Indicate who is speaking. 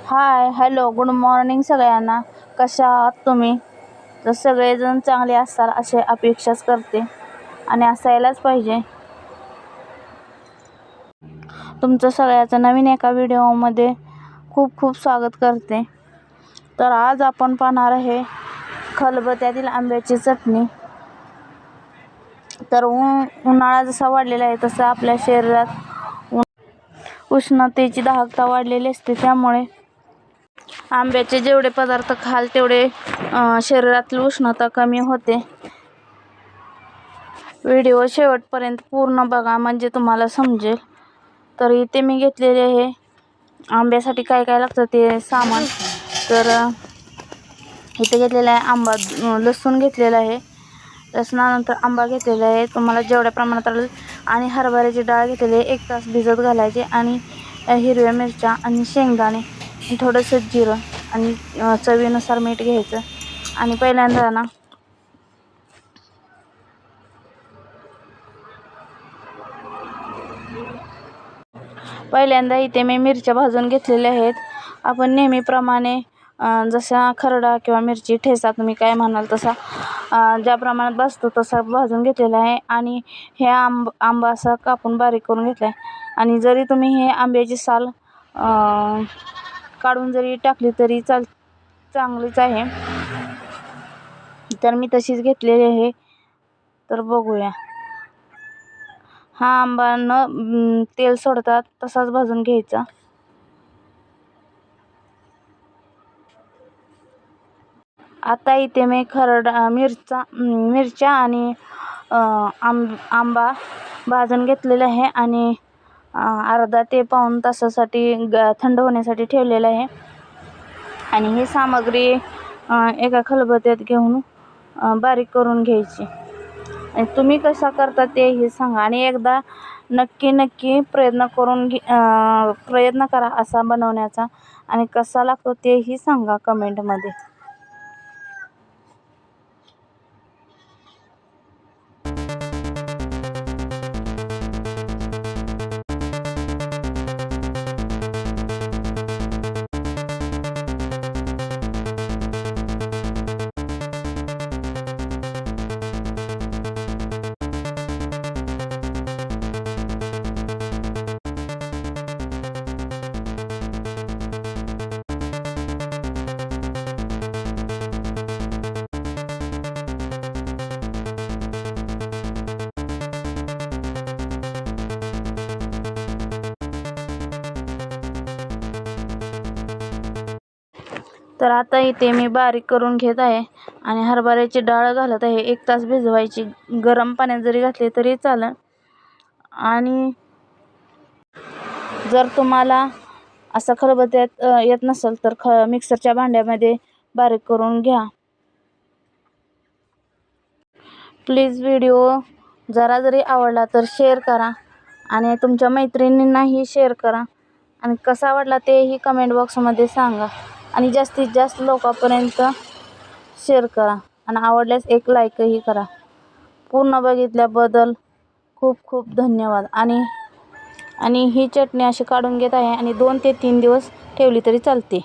Speaker 1: Hi hello good morning सगळ्यांना. कशा आहात तुम्ही? तर सगळेजण चांगले असाल असे अपेक्षाच करते आणि असायलाच पाहिजे. तुमचं सगळ्याचं नवीन एका व्हिडिओमध्ये खूप खूप स्वागत करते. तर आज आपण पाहणार आहे खलबत्त्यातील आंब्याची चटणी. तर उन्हाळा जसा वाढलेला आहे तसं आपल्या शरीरात उष्णतेची दाहकता वाढलेली असते. त्यामुळे आंब्याचे जेवढे पदार्थ खाल तेवढे शरीरातील उष्णता कमी होते. व्हिडिओ शेवटपर्यंत पूर्ण बघा म्हणजे तुम्हाला समजेल. तर इथे मी घेतलेले आहे आंब्यासाठी काय काय लागतं ते सामान. तर इथे घेतलेला आहे आंबा, लसूण घेतलेला आहे, लसणानंतर आंबा घेतलेला आहे तुम्हाला जेवढ्या प्रमाणात लागेल, आणि हरभऱ्याची डाळ घेतलेली आहे 1 तास भिजत घालायचे, आणि हिरव्या मिरच्या आणि शेंगदाणे, थोडंसं जिरं आणि चवीनुसार मीठ घ्यायचं. आणि पहिल्यांदा इथे मी मिरच्या भाजून घेतलेल्या आहेत. आपण नेहमीप्रमाणे जसा खरडा किंवा मिरची ठेचा तुम्ही काय म्हणाल तसा ज्या प्रमाणात भाजतो तसा भाजून घेतलेला आहे. आणि हे आंबा असा कापून बारीक करून घेतला आहे. आणि जरी तुम्ही हे आंब्याची साल काढून जरी टाकली तरी चांगलीच आहे. तर मी तशीच घेतलेली आहे. तर बघूया, हा आंबा न तेल सोडतात तसाच भाजून घ्यायचा. आता इथे मी मिरच्या आणि आंबा भाजून घेतलेला आहे आणि अर्धा ते पाऊण तासासाठी थंड होण्यासाठी ठेवलेलं आहे. आणि ही सामग्री एका खलबत्त्यात घेऊन बारीक करून घ्यायची. आणि तुम्ही कसा करता तेही सांगा, आणि एकदा नक्की प्रयत्न करा असा बनवण्याचा, आणि कसा लागतो तेही सांगा कमेंटमध्ये. तर आता इथे मी बारीक करून घेत आहे आणि हरभऱ्याची डाळ घालत आहे. 1 तास भिजवायची, गरम पाण्यात जरी घातले तरी चालेल. आणि जर तुम्हाला असं खलबत्त्यात येत नसेल तर मिक्सरच्या भांड्यामध्ये बारीक करून घ्या. प्लीज व्हिडिओ जरा जरी आवडला तर शेअर करा आणि तुमच्या मैत्रिणींनाही शेअर करा. आणि कसा वाटला तेही कमेंट बॉक्समध्ये सांगा. आणि जास्तीत जास्त लोकांपर्यंत शेअर करा, आणि आवडल्यास एक लाईकही करा. पूर्ण बघितल्याबद्दल खूप खूप धन्यवाद. आणि ही चटणी अशी काढून घेत आहे आणि 2 ते 3 दिवस ठेवली तरी चालते.